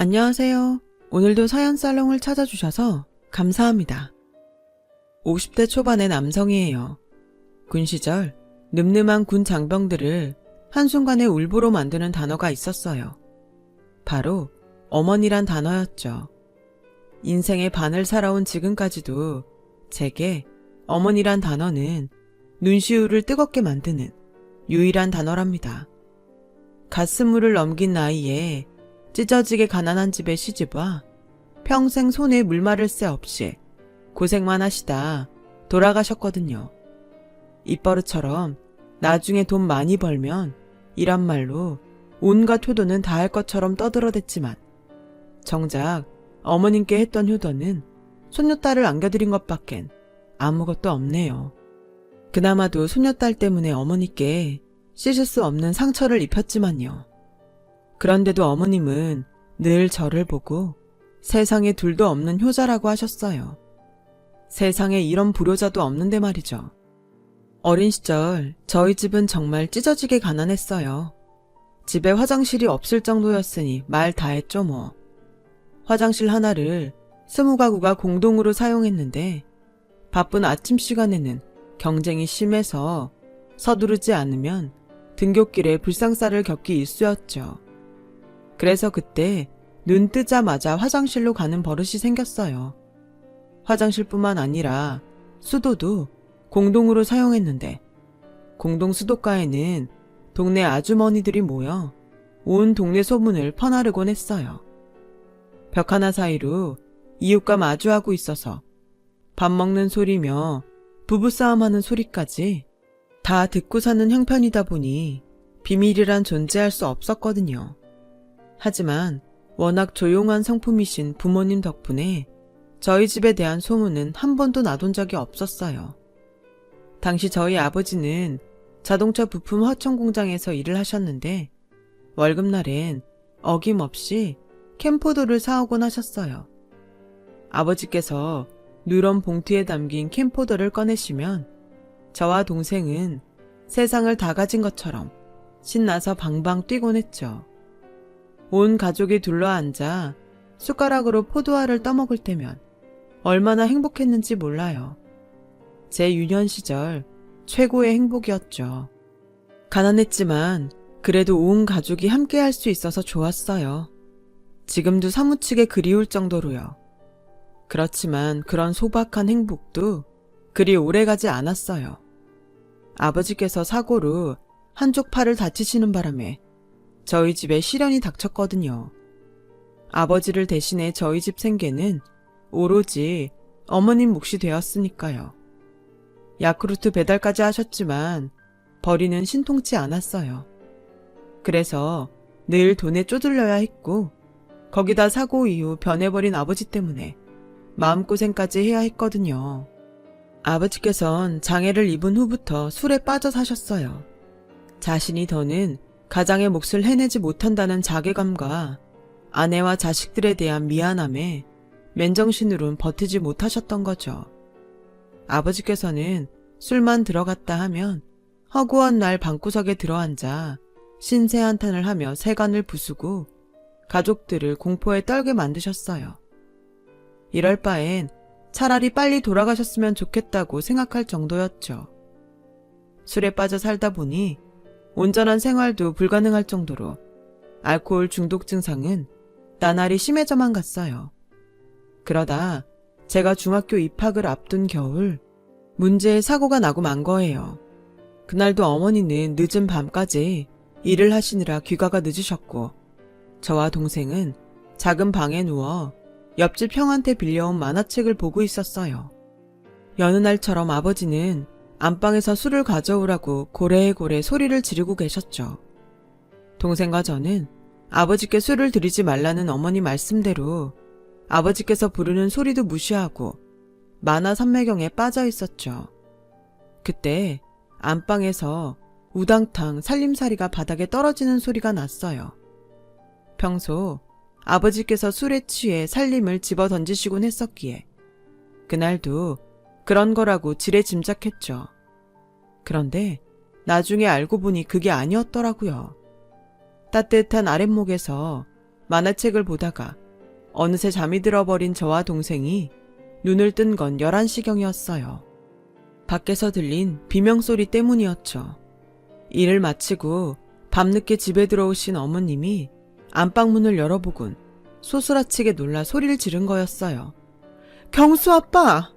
안녕하세요. 오늘도 사연살롱을 찾아주셔서 감사합니다. 50대 초반의 남성이에요. 군 시절 늠름한 군 장병들을 한순간에 울보로 만드는 단어가 있었어요. 바로 어머니란 단어였죠. 인생의 반을 살아온 지금까지도 제게 어머니란 단어는 눈시울을 뜨겁게 만드는 유일한 단어랍니다. 갓 스물을 넘긴 나이에 찢어지게 가난한 집에 시집와 평생 손에 물 마를 새 없이 고생만 하시다 돌아가셨거든요. 입버릇처럼 나중에 돈 많이 벌면 이란 말로 온갖 효도는 다 할 것처럼 떠들어댔지만 정작 어머님께 했던 효도는 손녀딸을 안겨드린 것밖엔 아무것도 없네요. 그나마도 손녀딸 때문에 어머니께 씻을 수 없는 상처를 입혔지만요. 그런데도 어머님은 늘 저를 보고 세상에 둘도 없는 효자라고 하셨어요. 세상에 이런 불효자도 없는데 말이죠. 어린 시절 저희 집은 정말 찢어지게 가난했어요. 집에 화장실이 없을 정도였으니 말 다 했죠 뭐. 화장실 하나를 20가구가 공동으로 사용했는데 바쁜 아침 시간에는 경쟁이 심해서 서두르지 않으면 등굣길에 불상사를 겪기 일쑤였죠. 그래서 그때 눈 뜨자마자 화장실로 가는 버릇이 생겼어요. 화장실뿐만 아니라 수도도 공동으로 사용했는데 공동 수도가에는 동네 아주머니들이 모여 온 동네 소문을 퍼나르곤 했어요. 벽 하나 사이로 이웃과 마주하고 있어서 밥 먹는 소리며 부부싸움하는 소리까지 다 듣고 사는 형편이다 보니 비밀이란 존재할 수 없었거든요. 하지만 워낙 조용한 성품이신 부모님 덕분에 저희 집에 대한 소문은 한 번도 나돈 적이 없었어요. 당시 저희 아버지는 자동차 부품 화천 공장에서 일을 하셨는데 월급날엔 어김없이 캠포도를 사오곤 하셨어요. 아버지께서 누런 봉투에 담긴 캠포도를 꺼내시면 저와 동생은 세상을 다 가진 것처럼 신나서 방방 뛰곤 했죠. 온 가족이 둘러앉아 숟가락으로 포도알을 떠먹을 때면 얼마나 행복했는지 몰라요. 제 유년 시절 최고의 행복이었죠. 가난했지만 그래도 온 가족이 함께 할 수 있어서 좋았어요. 지금도 사무치게 그리울 정도로요. 그렇지만 그런 소박한 행복도 그리 오래가지 않았어요. 아버지께서 사고로 한쪽 팔을 다치시는 바람에 저희 집에 시련이 닥쳤거든요. 아버지를 대신해 저희 집 생계는 오로지 어머님 몫이 되었으니까요. 야쿠르트 배달까지 하셨지만 벌이는 신통치 않았어요. 그래서 늘 돈에 쪼들려야 했고 거기다 사고 이후 변해버린 아버지 때문에 마음고생까지 해야 했거든요. 아버지께선 장애를 입은 후부터 술에 빠져 사셨어요. 자신이 더는 가장의 몫을 해내지 못한다는 자괴감과 아내와 자식들에 대한 미안함에 맨정신으론 버티지 못하셨던 거죠. 아버지께서는 술만 들어갔다 하면 허구한 날 방구석에 들어앉아 신세한탄을 하며 세간을 부수고 가족들을 공포에 떨게 만드셨어요. 이럴 바엔 차라리 빨리 돌아가셨으면 좋겠다고 생각할 정도였죠. 술에 빠져 살다 보니 온전한 생활도 불가능할 정도로 알코올 중독 증상은 나날이 심해져만 갔어요. 그러다 제가 중학교 입학을 앞둔 겨울 문제의 사고가 나고 만 거예요. 그날도 어머니는 늦은 밤까지 일을 하시느라 귀가가 늦으셨고 저와 동생은 작은 방에 누워 옆집 형한테 빌려온 만화책을 보고 있었어요. 여느 날처럼 아버지는 안방에서 술을 가져오라고 고래고래 소리를 지르고 계셨죠. 동생과 저는 아버지께 술을 드리지 말라는 어머니 말씀대로 아버지께서 부르는 소리도 무시하고 만화 삼매경에 빠져 있었죠. 그때 안방에서 우당탕 살림살이가 바닥에 떨어지는 소리가 났어요. 평소 아버지께서 술에 취해 살림을 집어 던지시곤 했었기에 그날도 그런 거라고 지레 짐작했죠. 그런데 나중에 알고 보니 그게 아니었더라고요. 따뜻한 아랫목에서 만화책을 보다가 어느새 잠이 들어버린 저와 동생이 눈을 뜬 건 11시경이었어요. 밖에서 들린 비명소리 때문이었죠. 일을 마치고 밤늦게 집에 들어오신 어머님이 안방문을 열어보곤 소스라치게 놀라 소리를 지른 거였어요. 경수 아빠!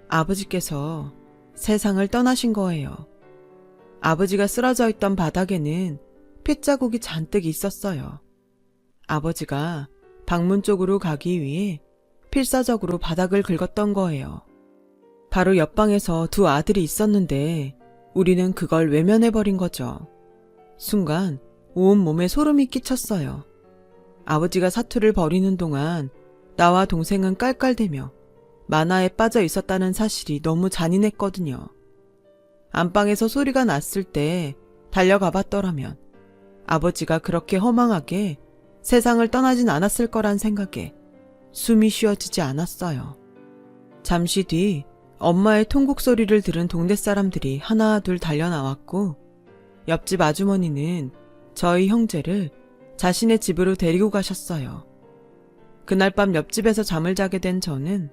아버지께서 세상을 떠나신 거예요. 아버지가 쓰러져 있던 바닥에는 핏자국이 잔뜩 있었어요. 아버지가 방문 쪽으로 가기 위해 필사적으로 바닥을 긁었던 거예요. 바로 옆방에서 두 아들이 있었는데 우리는 그걸 외면해버린 거죠. 순간 온몸에 소름이 끼쳤어요. 아버지가 사투를 벌이는 동안 나와 동생은 깔깔대며 만화에 빠져 있었다는 사실이 너무 잔인했거든요. 안방에서 소리가 났을 때 달려가 봤더라면 아버지가 그렇게 허망하게 세상을 떠나진 않았을 거란 생각에 숨이 쉬어지지 않았어요. 잠시 뒤 엄마의 통곡 소리를 들은 동네 사람들이 하나 둘 달려나왔고 옆집 아주머니는 저희 형제를 자신의 집으로 데리고 가셨어요. 그날 밤 옆집에서 잠을 자게 된 저는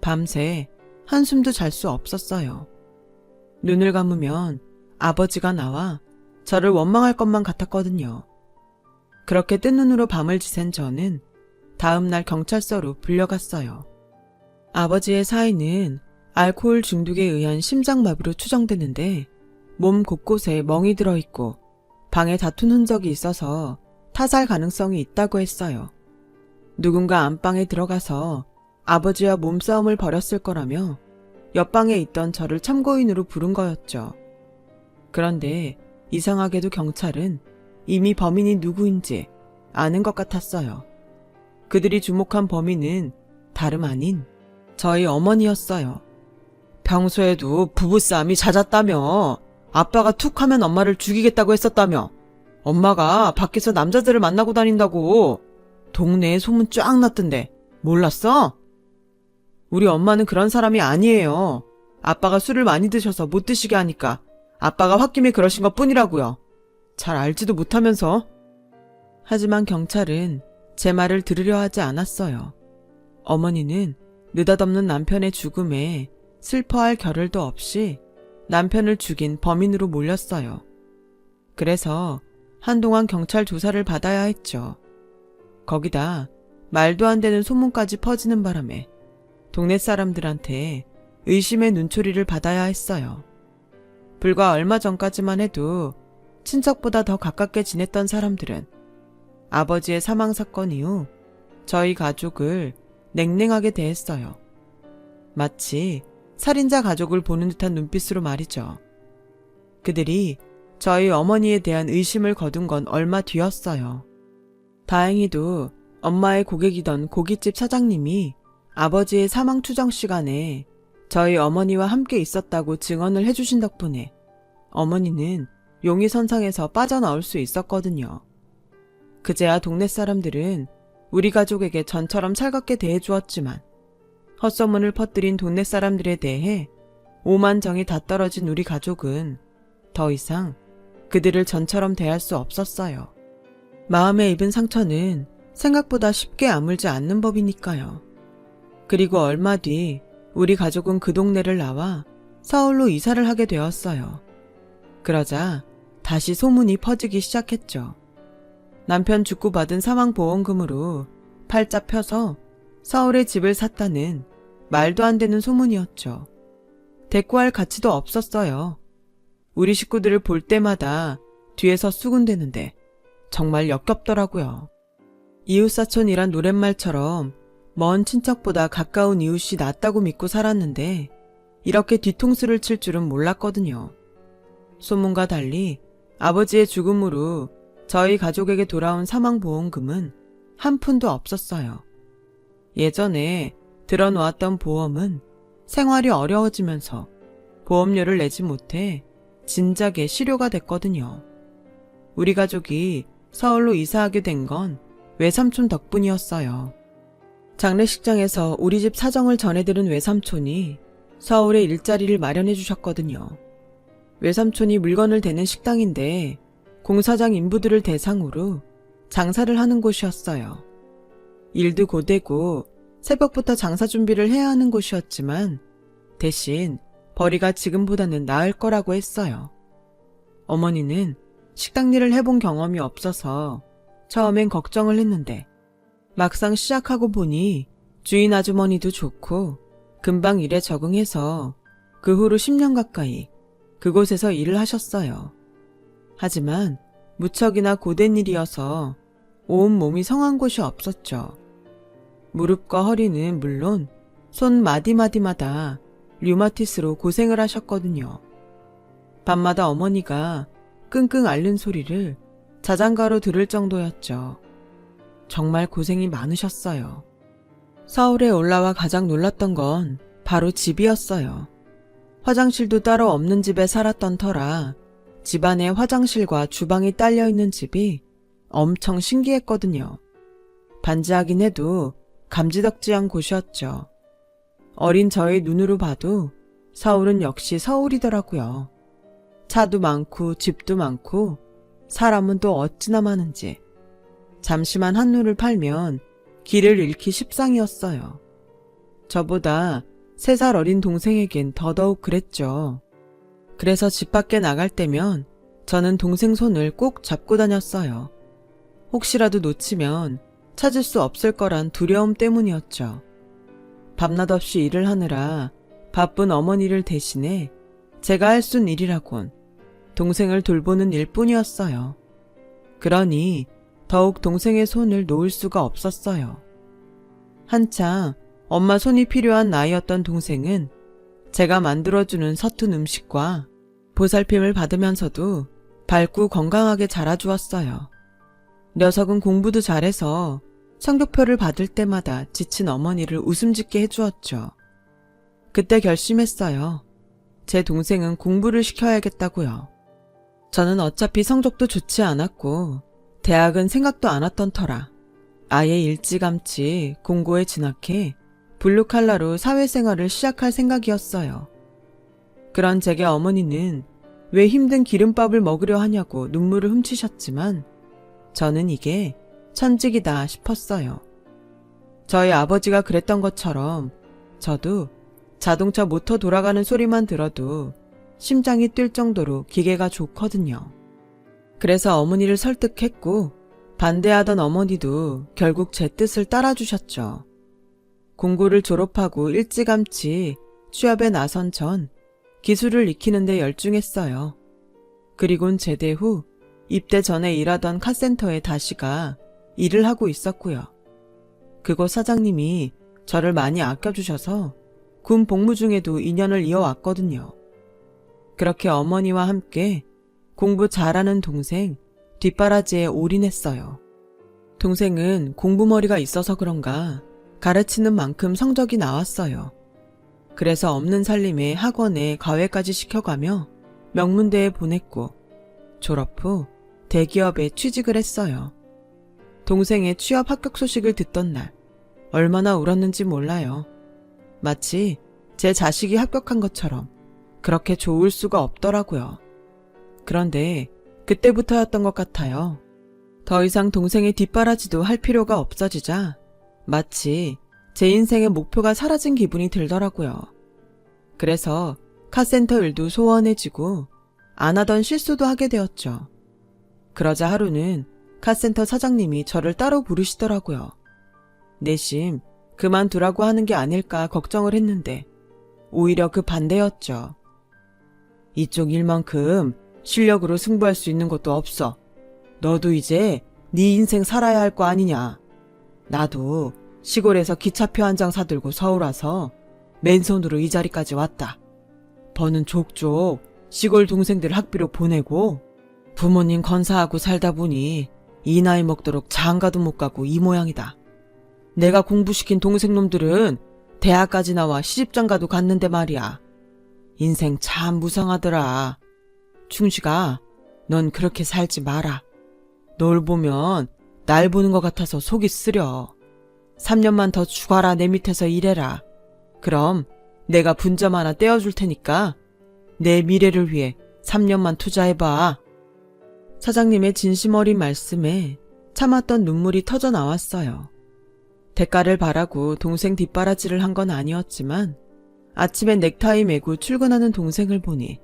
밤새 한숨도 잘 수 없었어요. 눈을 감으면 아버지가 나와 저를 원망할 것만 같았거든요. 그렇게 뜬 눈으로 밤을 지샌 저는 다음날 경찰서로 불려갔어요. 아버지의 사인은 알코올 중독에 의한 심장마비로 추정되는데 몸 곳곳에 멍이 들어있고 방에 다툰 흔적이 있어서 타살 가능성이 있다고 했어요. 누군가 안방에 들어가서 아버지와 몸싸움을 벌였을 거라며 옆방에 있던 저를 참고인으로 부른 거였죠. 그런데 이상하게도 경찰은 이미 범인이 누구인지 아는 것 같았어요. 그들이 주목한 범인은 다름 아닌 저희 어머니였어요. 평소에도 부부싸움이 잦았다며. 아빠가 툭 하면 엄마를 죽이겠다고 했었다며. 엄마가 밖에서 남자들을 만나고 다닌다고. 동네에 소문 쫙 났던데 몰랐어? 우리 엄마는 그런 사람이 아니에요. 아빠가 술을 많이 드셔서 못 드시게 하니까 아빠가 홧김에 그러신 것 뿐이라고요. 잘 알지도 못하면서. 하지만 경찰은 제 말을 들으려 하지 않았어요. 어머니는 느닷없는 남편의 죽음에 슬퍼할 겨를도 없이 남편을 죽인 범인으로 몰렸어요. 그래서 한동안 경찰 조사를 받아야 했죠. 거기다 말도 안 되는 소문까지 퍼지는 바람에 동네 사람들한테 의심의 눈초리를 받아야 했어요. 불과 얼마 전까지만 해도 친척보다 더 가깝게 지냈던 사람들은 아버지의 사망 사건 이후 저희 가족을 냉랭하게 대했어요. 마치 살인자 가족을 보는 듯한 눈빛으로 말이죠. 그들이 저희 어머니에 대한 의심을 거둔 건 얼마 뒤였어요. 다행히도 엄마의 고객이던 고깃집 사장님이 아버지의 사망 추정 시간에 저희 어머니와 함께 있었다고 증언을 해주신 덕분에 어머니는 용의선상에서 빠져나올 수 있었거든요. 그제야 동네 사람들은 우리 가족에게 전처럼 살갑게 대해주었지만 헛소문을 퍼뜨린 동네 사람들에 대해 오만정이 다 떨어진 우리 가족은 더 이상 그들을 전처럼 대할 수 없었어요. 마음에 입은 상처는 생각보다 쉽게 아물지 않는 법이니까요. 그리고 얼마 뒤 우리 가족은 그 동네를 나와 서울로 이사를 하게 되었어요. 그러자 다시 소문이 퍼지기 시작했죠. 남편 죽고 받은 사망보험금으로 팔자 펴서 서울에 집을 샀다는 말도 안 되는 소문이었죠. 대꾸할 가치도 없었어요. 우리 식구들을 볼 때마다 뒤에서 수군대는데 정말 역겹더라고요. 이웃사촌이란 노랫말처럼 먼 친척보다 가까운 이웃이 낫다고 믿고 살았는데 이렇게 뒤통수를 칠 줄은 몰랐거든요. 소문과 달리 아버지의 죽음으로 저희 가족에게 돌아온 사망보험금은 한 푼도 없었어요. 예전에 들어놓았던 보험은 생활이 어려워지면서 보험료를 내지 못해 진작에 실효가 됐거든요. 우리 가족이 서울로 이사하게 된 건 외삼촌 덕분이었어요. 장례식장에서 우리 집 사정을 전해들은 외삼촌이 서울에 일자리를 마련해 주셨거든요. 외삼촌이 물건을 대는 식당인데 공사장 인부들을 대상으로 장사를 하는 곳이었어요. 일도 고되고 새벽부터 장사 준비를 해야 하는 곳이었지만 대신 벌이가 지금보다는 나을 거라고 했어요. 어머니는 식당 일을 해본 경험이 없어서 처음엔 걱정을 했는데 막상 시작하고 보니 주인 아주머니도 좋고 금방 일에 적응해서 그 후로 10년 가까이 그곳에서 일을 하셨어요. 하지만 무척이나 고된 일이어서 온 몸이 성한 곳이 없었죠. 무릎과 허리는 물론 손 마디마디마다 류마티스로 고생을 하셨거든요. 밤마다 어머니가 끙끙 앓는 소리를 자장가로 들을 정도였죠. 정말 고생이 많으셨어요. 서울에 올라와 가장 놀랐던 건 바로 집이었어요. 화장실도 따로 없는 집에 살았던 터라 집안에 화장실과 주방이 딸려있는 집이 엄청 신기했거든요. 반지하긴 해도 감지덕지한 곳이었죠. 어린 저의 눈으로 봐도 서울은 역시 서울이더라고요. 차도 많고 집도 많고 사람은 또 어찌나 많은지 잠시만 한눈을 팔면 길을 잃기 십상이었어요. 저보다 3살 어린 동생에겐 더더욱 그랬죠. 그래서 집 밖에 나갈 때면 저는 동생 손을 꼭 잡고 다녔어요. 혹시라도 놓치면 찾을 수 없을 거란 두려움 때문이었죠. 밤낮 없이 일을 하느라 바쁜 어머니를 대신해 제가 할 수 있는 일이라곤 동생을 돌보는 일뿐이었어요. 그러니 더욱 동생의 손을 놓을 수가 없었어요. 한창 엄마 손이 필요한 나이였던 동생은 제가 만들어주는 서툰 음식과 보살핌을 받으면서도 밝고 건강하게 자라주었어요. 녀석은 공부도 잘해서 성적표를 받을 때마다 지친 어머니를 웃음 짓게 해주었죠. 그때 결심했어요. 제 동생은 공부를 시켜야겠다고요. 저는 어차피 성적도 좋지 않았고 대학은 생각도 안 왔던 터라 아예 일찌감치 공고에 진학해 블루칼라로 사회생활을 시작할 생각이었어요. 그런 제게 어머니는 왜 힘든 기름밥을 먹으려 하냐고 눈물을 훔치셨지만 저는 이게 천직이다 싶었어요. 저희 아버지가 그랬던 것처럼 저도 자동차 모터 돌아가는 소리만 들어도 심장이 뛸 정도로 기계가 좋거든요. 그래서 어머니를 설득했고 반대하던 어머니도 결국 제 뜻을 따라주셨죠. 공고를 졸업하고 일찌감치 취업에 나선 전 기술을 익히는데 열중했어요. 그리곤 제대 후 입대 전에 일하던 카센터에 다시가 일을 하고 있었고요. 그곳 사장님이 저를 많이 아껴주셔서 군 복무 중에도 인연을 이어왔거든요. 그렇게 어머니와 함께 공부 잘하는 동생 뒷바라지에 올인했어요. 동생은 공부머리가 있어서 그런가 가르치는 만큼 성적이 나왔어요. 그래서 없는 살림에 학원에 과외까지 시켜가며 명문대에 보냈고 졸업 후 대기업에 취직을 했어요. 동생의 취업 합격 소식을 듣던 날 얼마나 울었는지 몰라요. 마치 제 자식이 합격한 것처럼 그렇게 좋을 수가 없더라고요. 그런데 그때부터였던 것 같아요. 더 이상 동생의 뒷바라지도 할 필요가 없어지자 마치 제 인생의 목표가 사라진 기분이 들더라고요. 그래서 카센터 일도 소원해지고 안 하던 실수도 하게 되었죠. 그러자 하루는 카센터 사장님이 저를 따로 부르시더라고요. 내심 그만두라고 하는 게 아닐까 걱정을 했는데 오히려 그 반대였죠. 이쪽 일만큼 실력으로 승부할 수 있는 것도 없어. 너도 이제 네 인생 살아야 할 거 아니냐. 나도 시골에서 기차표 한 장 사들고 서울 와서 맨손으로 이 자리까지 왔다. 버는 족족 시골 동생들 학비로 보내고 부모님 건사하고 살다 보니 이 나이 먹도록 장가도 못 가고 이 모양이다. 내가 공부시킨 동생놈들은 대학까지 나와 시집장가도 갔는데 말이야. 인생 참 무상하더라. 충식아, 넌 그렇게 살지 마라. 널 보면 날 보는 것 같아서 속이 쓰려. 3년만 더 죽어라. 내 밑에서 일해라. 그럼 내가 분점 하나 떼어줄 테니까 내 미래를 위해 3년만 투자해봐. 사장님의 진심 어린 말씀에 참았던 눈물이 터져 나왔어요. 대가를 바라고 동생 뒷바라지를 한 건 아니었지만 아침에 넥타이 메고 출근하는 동생을 보니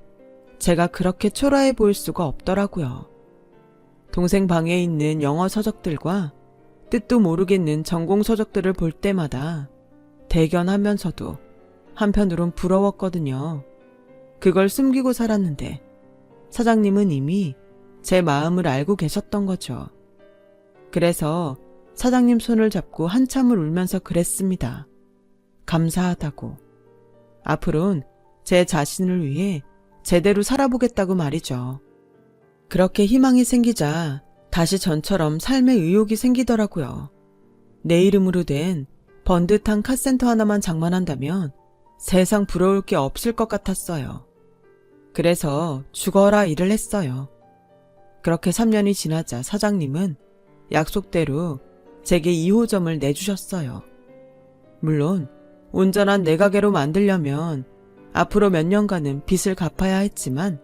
제가 그렇게 초라해 보일 수가 없더라고요. 동생 방에 있는 영어 서적들과 뜻도 모르겠는 전공 서적들을 볼 때마다 대견하면서도 한편으론 부러웠거든요. 그걸 숨기고 살았는데 사장님은 이미 제 마음을 알고 계셨던 거죠. 그래서 사장님 손을 잡고 한참을 울면서 그랬습니다. 감사하다고. 앞으론 제 자신을 위해 제대로 살아보겠다고 말이죠. 그렇게 희망이 생기자 다시 전처럼 삶의 의욕이 생기더라고요. 내 이름으로 된 번듯한 카센터 하나만 장만한다면 세상 부러울 게 없을 것 같았어요. 그래서 죽어라 일을 했어요. 그렇게 3년이 지나자 사장님은 약속대로 제게 2호점을 내주셨어요. 물론 온전한 내 가게로 만들려면 앞으로 몇 년간은 빚을 갚아야 했지만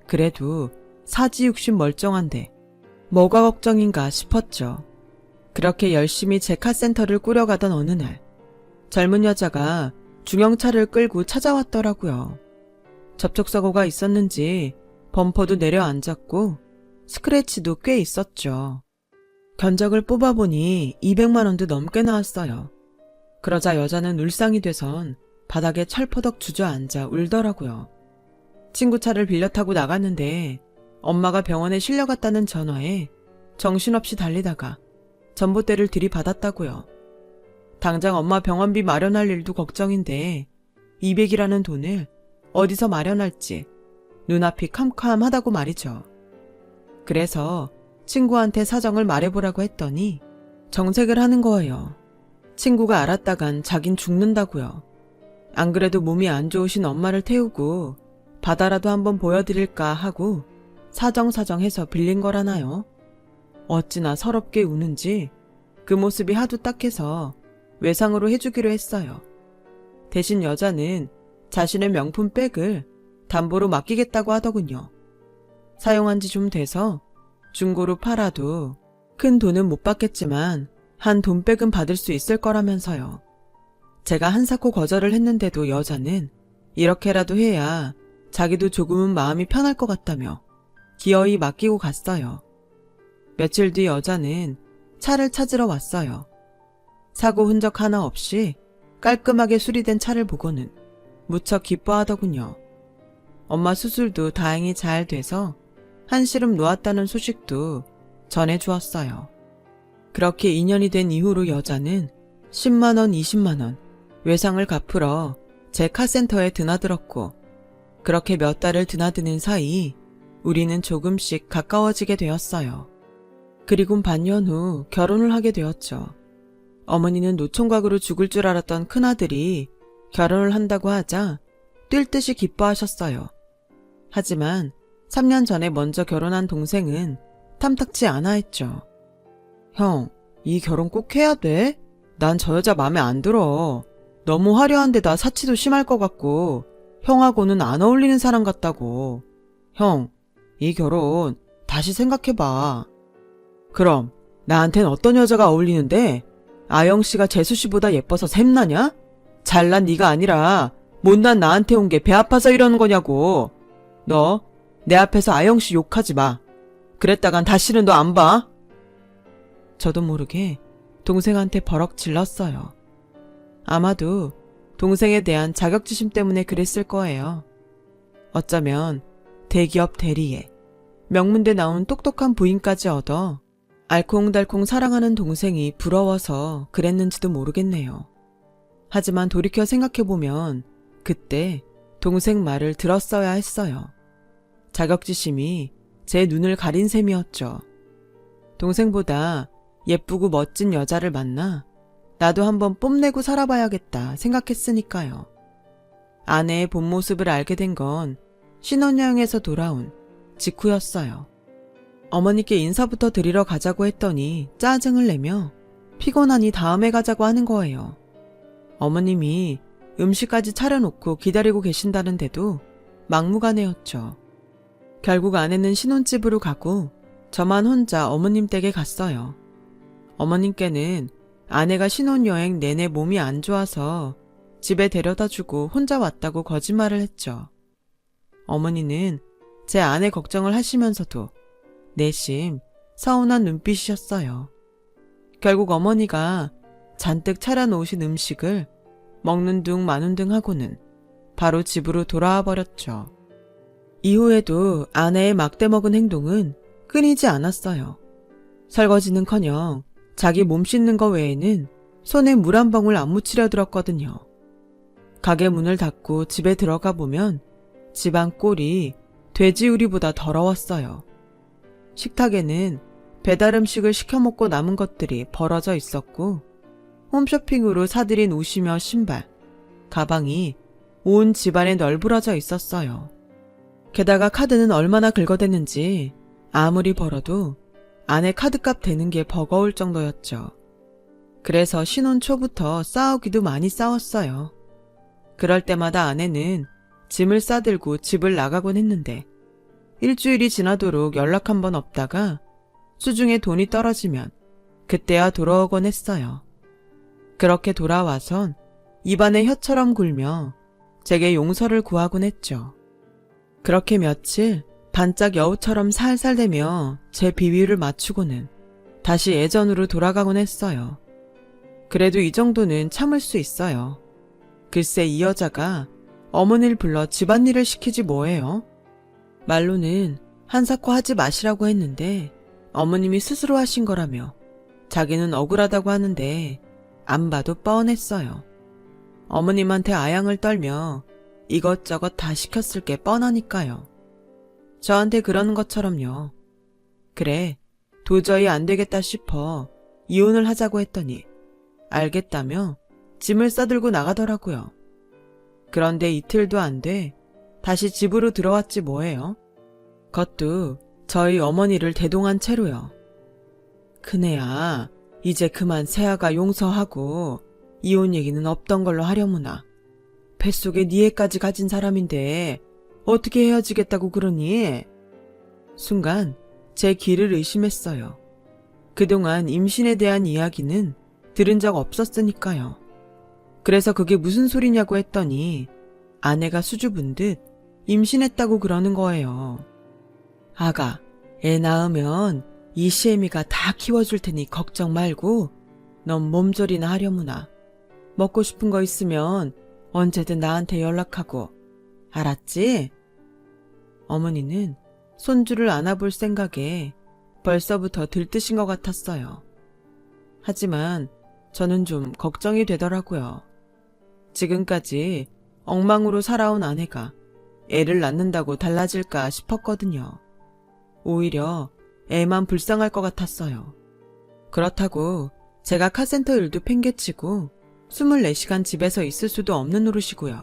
그래도 사지육신 멀쩡한데 뭐가 걱정인가 싶었죠. 그렇게 열심히 제 카센터를 꾸려가던 어느 날 젊은 여자가 중형차를 끌고 찾아왔더라고요. 접촉사고가 있었는지 범퍼도 내려앉았고 스크래치도 꽤 있었죠. 견적을 뽑아보니 200만 원도 넘게 나왔어요. 그러자 여자는 울상이 돼선 바닥에 철퍼덕 주저앉아 울더라고요. 친구 차를 빌려 타고 나갔는데 엄마가 병원에 실려갔다는 전화에 정신없이 달리다가 전봇대를 들이받았다고요. 당장 엄마 병원비 마련할 일도 걱정인데 200이라는 돈을 어디서 마련할지 눈앞이 캄캄하다고 말이죠. 그래서 친구한테 사정을 말해보라고 했더니 정색을 하는 거예요. 친구가 알았다간 자긴 죽는다고요. 안 그래도 몸이 안 좋으신 엄마를 태우고 바다라도 한번 보여드릴까 하고 사정사정해서 빌린 거라나요. 어찌나 서럽게 우는지 그 모습이 하도 딱해서 외상으로 해주기로 했어요. 대신 여자는 자신의 명품 백을 담보로 맡기겠다고 하더군요. 사용한 지 좀 돼서 중고로 팔아도 큰 돈은 못 받겠지만 한 돈백은 받을 수 있을 거라면서요. 제가 한사코 거절을 했는데도 여자는 이렇게라도 해야 자기도 조금은 마음이 편할 것 같다며 기어이 맡기고 갔어요. 며칠 뒤 여자는 차를 찾으러 왔어요. 사고 흔적 하나 없이 깔끔하게 수리된 차를 보고는 무척 기뻐하더군요. 엄마 수술도 다행히 잘 돼서 한시름 놓았다는 소식도 전해주었어요. 그렇게 2년이 된 이후로 여자는 10만원, 20만원 외상을 갚으러 제 카센터에 드나들었고 그렇게 몇 달을 드나드는 사이 우리는 조금씩 가까워지게 되었어요. 그리곤 반년 후 결혼을 하게 되었죠. 어머니는 노총각으로 죽을 줄 알았던 큰아들이 결혼을 한다고 하자 뛸 듯이 기뻐하셨어요. 하지만 3년 전에 먼저 결혼한 동생은 탐탁치 않아 했죠. 형, 이 결혼 꼭 해야 돼? 난 저 여자 맘에 안 들어. 너무 화려한데다 사치도 심할 것 같고 형하고는 안 어울리는 사람 같다고. 형, 이 결혼 다시 생각해봐. 그럼 나한텐 어떤 여자가 어울리는데? 아영씨가 재수씨보다 예뻐서 샘나냐? 잘난 네가 아니라 못난 나한테 온 게 배 아파서 이러는 거냐고. 너 내 앞에서 아영씨 욕하지 마. 그랬다간 다시는 너 안 봐. 저도 모르게 동생한테 버럭 질렀어요. 아마도 동생에 대한 자격지심 때문에 그랬을 거예요. 어쩌면 대기업 대리에 명문대 나온 똑똑한 부인까지 얻어 알콩달콩 사랑하는 동생이 부러워서 그랬는지도 모르겠네요. 하지만 돌이켜 생각해보면 그때 동생 말을 들었어야 했어요. 자격지심이 제 눈을 가린 셈이었죠. 동생보다 예쁘고 멋진 여자를 만나 나도 한번 뽐내고 살아봐야겠다 생각했으니까요. 아내의 본 모습을 알게 된 건 신혼여행에서 돌아온 직후였어요. 어머니께 인사부터 드리러 가자고 했더니 짜증을 내며 피곤하니 다음에 가자고 하는 거예요. 어머님이 음식까지 차려놓고 기다리고 계신다는데도 막무가내였죠. 결국 아내는 신혼집으로 가고 저만 혼자 어머님 댁에 갔어요. 어머님께는 아내가 신혼여행 내내 몸이 안 좋아서 집에 데려다주고 혼자 왔다고 거짓말을 했죠. 어머니는 제 아내 걱정을 하시면서도 내심 서운한 눈빛이셨어요. 결국 어머니가 잔뜩 차려놓으신 음식을 먹는 둥 마는 둥 하고는 바로 집으로 돌아와 버렸죠. 이후에도 아내의 막대먹은 행동은 끊이지 않았어요. 설거지는커녕 자기 몸 씻는 거 외에는 손에 물 한 방울 안 묻히려 들었거든요. 가게 문을 닫고 집에 들어가 보면 집안 꼴이 돼지우리보다 더러웠어요. 식탁에는 배달 음식을 시켜 먹고 남은 것들이 벌어져 있었고 홈쇼핑으로 사들인 옷이며 신발, 가방이 온 집안에 널브러져 있었어요. 게다가 카드는 얼마나 긁어댔는지 아무리 벌어도 아내 카드값 대는 게 버거울 정도였죠. 그래서 신혼 초부터 싸우기도 많이 싸웠어요. 그럴 때마다 아내는 짐을 싸들고 집을 나가곤 했는데 일주일이 지나도록 연락 한 번 없다가 수중에 돈이 떨어지면 그때야 돌아오곤 했어요. 그렇게 돌아와선 입안에 혀처럼 굴며 제게 용서를 구하곤 했죠. 그렇게 며칠 반짝 여우처럼 살살대며 제 비위를 맞추고는 다시 예전으로 돌아가곤 했어요. 그래도 이 정도는 참을 수 있어요. 글쎄 이 여자가 어머니를 불러 집안일을 시키지 뭐예요? 말로는 한사코 하지 마시라고 했는데 어머님이 스스로 하신 거라며 자기는 억울하다고 하는데 안 봐도 뻔했어요. 어머님한테 아양을 떨며 이것저것 다 시켰을 게 뻔하니까요. 저한테 그러는 것처럼요. 그래, 도저히 안 되겠다 싶어 이혼을 하자고 했더니 알겠다며 짐을 싸들고 나가더라고요. 그런데 이틀도 안 돼 다시 집으로 들어왔지 뭐예요. 그것도 저희 어머니를 대동한 채로요. 큰애야, 이제 그만 새아가 용서하고 이혼 얘기는 없던 걸로 하려무나. 뱃속에 네 애까지 가진 사람인데 어떻게 헤어지겠다고 그러니? 순간 제 귀를 의심했어요. 그동안 임신에 대한 이야기는 들은 적 없었으니까요. 그래서 그게 무슨 소리냐고 했더니 아내가 수줍은 듯 임신했다고 그러는 거예요. 아가, 애 낳으면 이 시애미가 다 키워줄 테니 걱정 말고 넌 몸조리나 하려무나. 먹고 싶은 거 있으면 언제든 나한테 연락하고. 알았지? 어머니는 손주를 안아볼 생각에 벌써부터 들뜨신 것 같았어요. 하지만 저는 좀 걱정이 되더라고요. 지금까지 엉망으로 살아온 아내가 애를 낳는다고 달라질까 싶었거든요. 오히려 애만 불쌍할 것 같았어요. 그렇다고 제가 카센터 일도 팽개치고 24시간 집에서 있을 수도 없는 노릇이고요.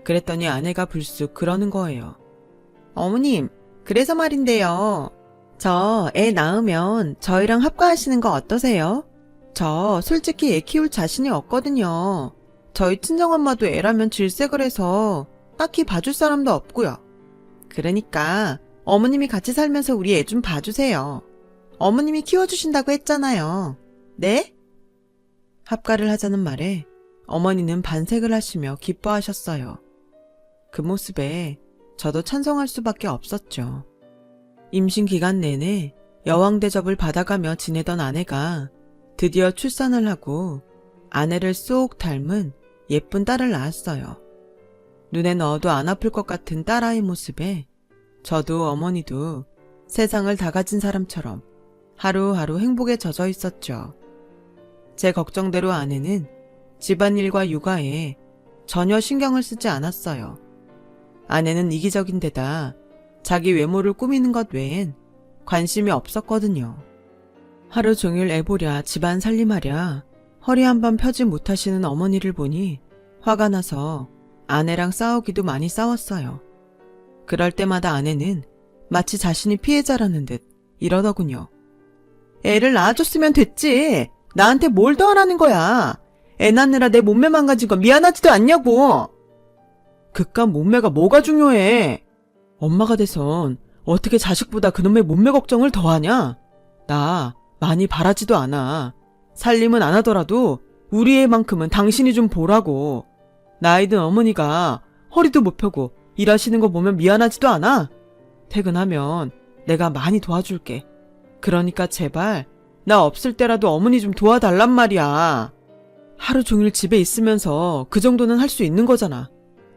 그랬더니 아내가 불쑥 그러는 거예요. 어머님, 그래서 말인데요. 저 애 낳으면 저희랑 합가하시는 거 어떠세요? 저 솔직히 애 키울 자신이 없거든요. 저희 친정엄마도 애라면 질색을 해서 딱히 봐줄 사람도 없고요. 그러니까 어머님이 같이 살면서 우리 애 좀 봐주세요. 어머님이 키워주신다고 했잖아요. 네? 합가를 하자는 말에 어머니는 반색을 하시며 기뻐하셨어요. 그 모습에 저도 찬성할 수밖에 없었죠. 임신 기간 내내 여왕 대접을 받아가며 지내던 아내가 드디어 출산을 하고 아내를 쏙 닮은 예쁜 딸을 낳았어요. 눈에 넣어도 안 아플 것 같은 딸아이 모습에 저도 어머니도 세상을 다 가진 사람처럼 하루하루 행복에 젖어 있었죠. 제 걱정대로 아내는 집안일과 육아에 전혀 신경을 쓰지 않았어요. 아내는 이기적인 데다 자기 외모를 꾸미는 것 외엔 관심이 없었거든요. 하루 종일 애보랴 집안 살림하랴 허리 한번 펴지 못하시는 어머니를 보니 화가 나서 아내랑 싸우기도 많이 싸웠어요. 그럴 때마다 아내는 마치 자신이 피해자라는 듯 이러더군요. 애를 낳아줬으면 됐지. 나한테 뭘 더 하라는 거야. 애 낳느라 내 몸매 망가진 거 미안하지도 않냐고. 그깟 몸매가 뭐가 중요해. 엄마가 돼선 어떻게 자식보다 그놈의 몸매 걱정을 더하냐? 나 많이 바라지도 않아. 살림은 안 하더라도 우리 애만큼은 당신이 좀 보라고. 나이 든 어머니가 허리도 못 펴고 일하시는 거 보면 미안하지도 않아? 퇴근하면 내가 많이 도와줄게. 그러니까 제발 나 없을 때라도 어머니 좀 도와달란 말이야. 하루 종일 집에 있으면서 그 정도는 할 수 있는 거잖아.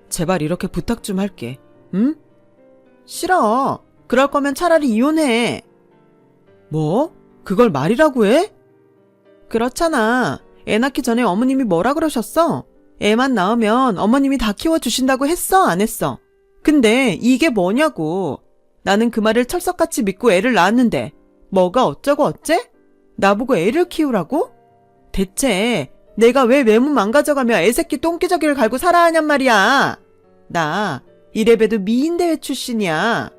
제발 이렇게 부탁 좀 할게. 응? 싫어. 그럴 거면 차라리 이혼해. 뭐? 그걸 말이라고 해? 그렇잖아. 애 낳기 전에 어머님이 뭐라 그러셨어? 애만 낳으면 어머님이 다 키워주신다고 했어, 안 했어? 근데 이게 뭐냐고. 나는 그 말을 철석같이 믿고 애를 낳았는데 뭐가 어쩌고 어째? 나보고 애를 키우라고? 대체 내가 왜 외모 망가져가며 애새끼 똥기저귀를 갈고 살아야 하냔 말이야. 나 이래봬도 미인대회 출신이야.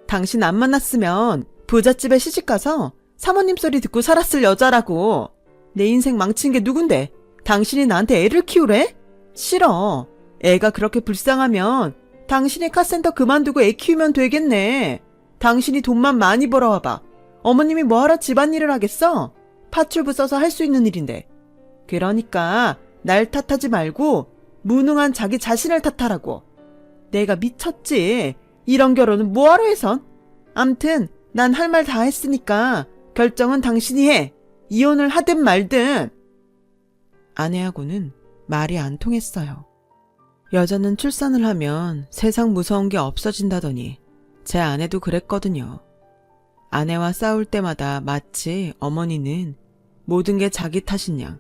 당신 안 만났으면 부잣집에 시집가서 사모님 소리 듣고 살았을 여자라고. 내 인생 망친 게 누군데 당신이 나한테 애를 키우래? 싫어. 애가 그렇게 불쌍하면 당신이 카센터 그만두고 애 키우면 되겠네. 당신이 돈만 많이 벌어와봐. 어머님이 뭐하러 집안일을 하겠어? 파출부 써서 할 수 있는 일인데. 그러니까 날 탓하지 말고 무능한 자기 자신을 탓하라고. 내가 미쳤지. 이런 결혼은 뭐하러 해선? 암튼 난 할 말 다 했으니까 결정은 당신이 해. 이혼을 하든 말든. 아내하고는 말이 안 통했어요. 여자는 출산을 하면 세상 무서운 게 없어진다더니 제 아내도 그랬거든요. 아내와 싸울 때마다 마치 어머니는 모든 게 자기 탓인 양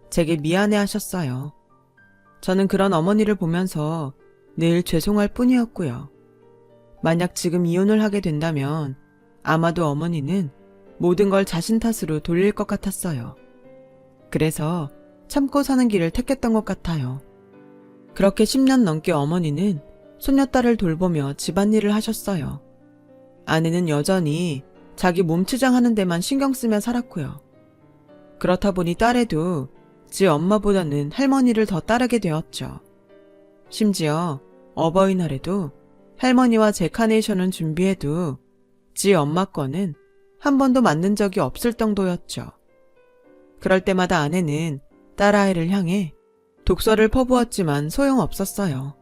제게 미안해 하셨어요. 저는 그런 어머니를 보면서 늘 죄송할 뿐이었고요. 만약 지금 이혼을 하게 된다면 아마도 어머니는 모든 걸 자신 탓으로 돌릴 것 같았어요. 그래서 참고 사는 길을 택했던 것 같아요. 그렇게 10년 넘게 어머니는 손녀딸을 돌보며 집안일을 하셨어요. 아내는 여전히 자기 몸치장하는 데만 신경 쓰며 살았고요. 그렇다 보니 딸애도 지 엄마보다는 할머니를 더 따르게 되었죠. 심지어 어버이날에도 할머니와 제 카네이션은 준비해도 지 엄마 거는 한 번도 만든 적이 없을 정도였죠. 그럴 때마다 아내는 딸아이를 향해 독서를 퍼부었지만 소용없었어요.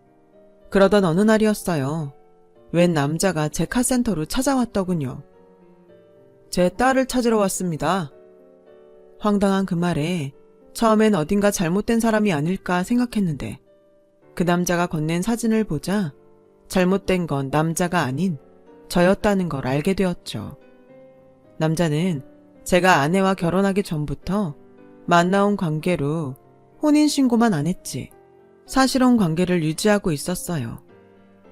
그러던 어느 날이었어요. 웬 남자가 제 카센터로 찾아왔더군요. 제 딸을 찾으러 왔습니다. 황당한 그 말에 처음엔 어딘가 잘못된 사람이 아닐까 생각했는데 그 남자가 건넨 사진을 보자 잘못된 건 남자가 아닌 저였다는 걸 알게 되었죠. 남자는 제가 아내와 결혼하기 전부터 만나온 관계로 혼인신고만 안 했지 사실혼 관계를 유지하고 있었어요.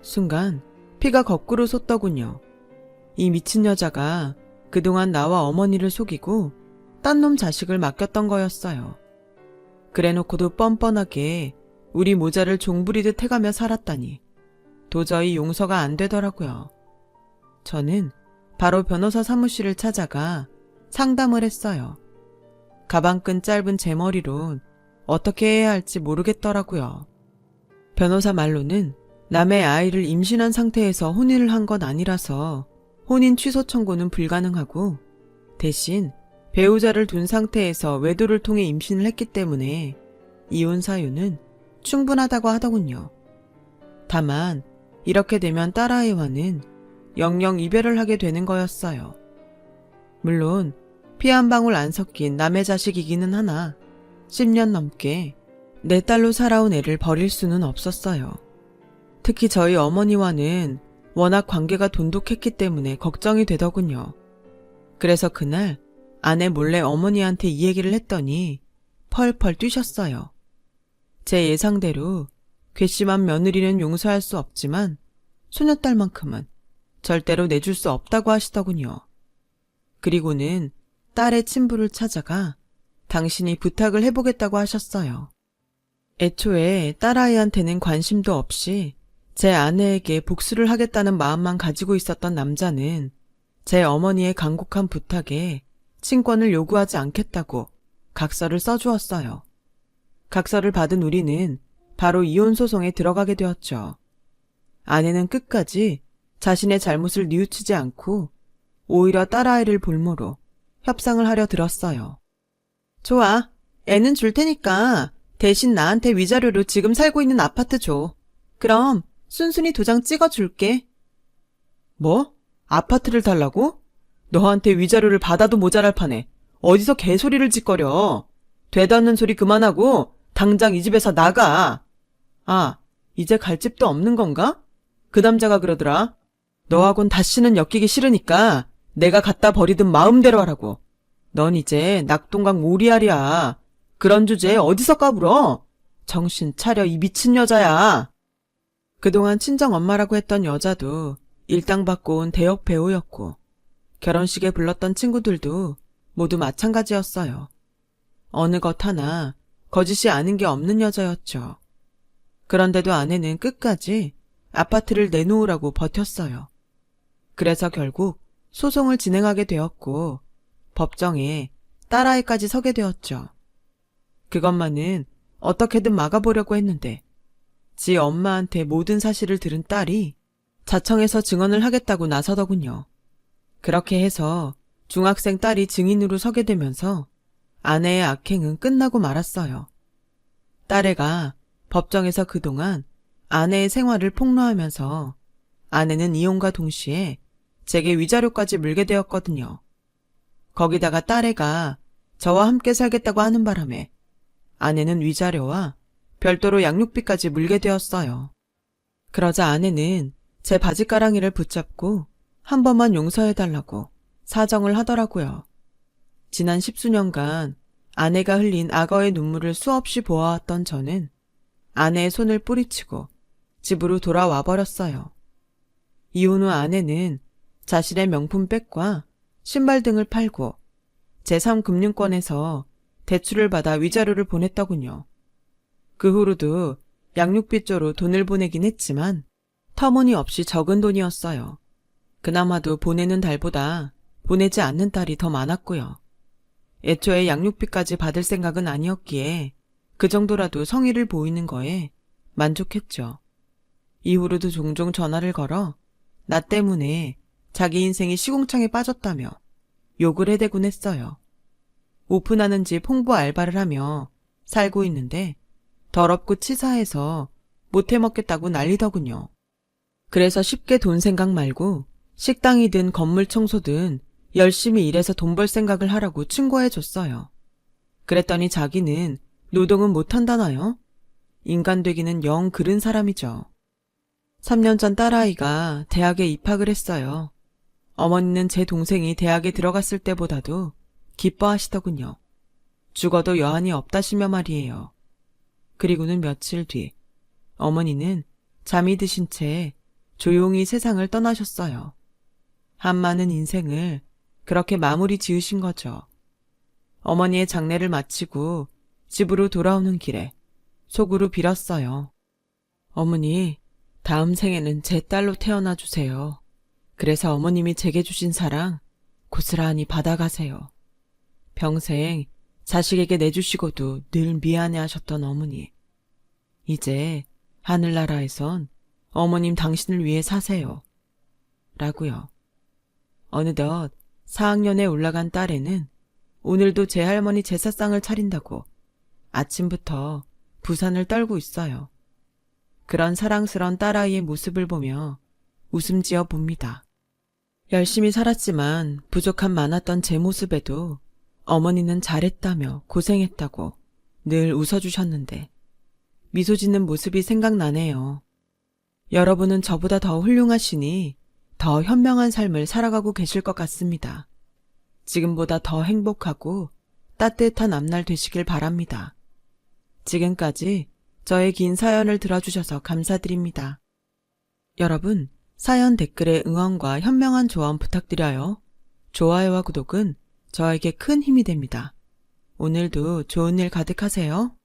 순간 피가 거꾸로 솟더군요. 이 미친 여자가 그동안 나와 어머니를 속이고 딴 놈 자식을 맡겼던 거였어요. 그래놓고도 뻔뻔하게 우리 모자를 종부리듯 해가며 살았다니 도저히 용서가 안 되더라고요. 저는 바로 변호사 사무실을 찾아가 상담을 했어요. 가방끈 짧은 제 머리론 어떻게 해야 할지 모르겠더라고요. 변호사 말로는 남의 아이를 임신한 상태에서 혼인을 한 건 아니라서 혼인 취소 청구는 불가능하고 대신 배우자를 둔 상태에서 외도를 통해 임신을 했기 때문에 이혼 사유는 충분하다고 하더군요. 다만 이렇게 되면 딸아이와는 영영 이별을 하게 되는 거였어요. 물론 피 한 방울 안 섞인 남의 자식이기는 하나 10년 넘게 내 딸로 살아온 애를 버릴 수는 없었어요. 특히 저희 어머니와는 워낙 관계가 돈독했기 때문에 걱정이 되더군요. 그래서 그날 아내 몰래 어머니한테 이 얘기를 했더니 펄펄 뛰셨어요. 제 예상대로 괘씸한 며느리는 용서할 수 없지만 소녀딸만큼은 절대로 내줄 수 없다고 하시더군요. 그리고는 딸의 친부를 찾아가 당신이 부탁을 해보겠다고 하셨어요. 애초에 딸아이한테는 관심도 없이 제 아내에게 복수를 하겠다는 마음만 가지고 있었던 남자는 제 어머니의 간곡한 부탁에 친권을 요구하지 않겠다고 각서를 써주었어요. 각서를 받은 우리는 바로 이혼 소송에 들어가게 되었죠. 아내는 끝까지 자신의 잘못을 뉘우치지 않고 오히려 딸아이를 볼모로 협상을 하려 들었어요. 좋아. 애는 줄 테니까 대신 나한테 위자료로 지금 살고 있는 아파트 줘. 그럼 순순히 도장 찍어줄게. 뭐? 아파트를 달라고? 너한테 위자료를 받아도 모자랄 판에 어디서 개소리를 짓거려. 되도 않는 소리 그만하고 당장 이 집에서 나가. 아, 이제 갈 집도 없는 건가? 그 남자가 그러더라. 너하곤 다시는 엮이기 싫으니까 내가 갖다 버리든 마음대로 하라고. 넌 이제 낙동강 오리알이야. 그런 주제에 어디서 까불어? 정신 차려, 이 미친 여자야. 그동안 친정엄마라고 했던 여자도 일당받고 온 대역 배우였고 결혼식에 불렀던 친구들도 모두 마찬가지였어요. 어느 것 하나 거짓이 아는 게 없는 여자였죠. 그런데도 아내는 끝까지 아파트를 내놓으라고 버텼어요. 그래서 결국 소송을 진행하게 되었고 법정에 딸아이까지 서게 되었죠. 그것만은 어떻게든 막아보려고 했는데 지 엄마한테 모든 사실을 들은 딸이 자청해서 증언을 하겠다고 나서더군요. 그렇게 해서 중학생 딸이 증인으로 서게 되면서 아내의 악행은 끝나고 말았어요. 딸애가 법정에서 그동안 아내의 생활을 폭로하면서 아내는 이혼과 동시에 제게 위자료까지 물게 되었거든요. 거기다가 딸애가 저와 함께 살겠다고 하는 바람에 아내는 위자료와 별도로 양육비까지 물게 되었어요. 그러자 아내는 제 바지가랑이를 붙잡고 한 번만 용서해달라고 사정을 하더라고요. 지난 10수년간 아내가 흘린 악어의 눈물을 수없이 보아왔던 저는 아내의 손을 뿌리치고 집으로 돌아와 버렸어요. 이혼 후 아내는 자신의 명품백과 신발 등을 팔고 제3금융권에서 대출을 받아 위자료를 보냈더군요. 그 후로도 양육비조로 돈을 보내긴 했지만 터무니없이 적은 돈이었어요. 그나마도 보내는 달보다 보내지 않는 달이 더 많았고요. 애초에 양육비까지 받을 생각은 아니었기에 그 정도라도 성의를 보이는 거에 만족했죠. 이후로도 종종 전화를 걸어 나 때문에 자기 인생이 시궁창에 빠졌다며 욕을 해대곤 했어요. 오픈하는 집 홍보 알바를 하며 살고 있는데 더럽고 치사해서 못해먹겠다고 난리더군요. 그래서 쉽게 돈 생각 말고 식당이든 건물 청소든 열심히 일해서 돈 벌 생각을 하라고 충고해줬어요. 그랬더니 자기는 노동은 못한다나요? 인간 되기는 영 그른 사람이죠. 3년 전 딸아이가 대학에 입학을 했어요. 어머니는 제 동생이 대학에 들어갔을 때보다도 기뻐하시더군요. 죽어도 여한이 없다시며 말이에요. 그리고는 며칠 뒤 어머니는 잠이 드신 채 조용히 세상을 떠나셨어요. 한많은 인생을 그렇게 마무리 지으신 거죠. 어머니의 장례를 마치고 집으로 돌아오는 길에 속으로 빌었어요. 어머니, 다음 생에는 제 딸로 태어나 주세요. 그래서 어머님이 제게 주신 사랑 고스란히 받아가세요. 평생 자식에게 내주시고도 늘 미안해하셨던 어머니. 이제 하늘나라에선 어머님 당신을 위해 사세요. 라고요. 어느덧 4학년에 올라간 딸애는 오늘도 제 할머니 제사상을 차린다고 아침부터 부산을 떨고 있어요. 그런 사랑스런 딸아이의 모습을 보며 웃음 지어 봅니다. 열심히 살았지만 부족함 많았던 제 모습에도 어머니는 잘했다며 고생했다고 늘 웃어주셨는데 미소 짓는 모습이 생각나네요. 여러분은 저보다 더 훌륭하시니 더 현명한 삶을 살아가고 계실 것 같습니다. 지금보다 더 행복하고 따뜻한 앞날 되시길 바랍니다. 지금까지 저의 긴 사연을 들어주셔서 감사드립니다. 여러분, 사연 댓글에 응원과 현명한 조언 부탁드려요. 좋아요와 구독은 저에게 큰 힘이 됩니다. 오늘도 좋은 일 가득하세요.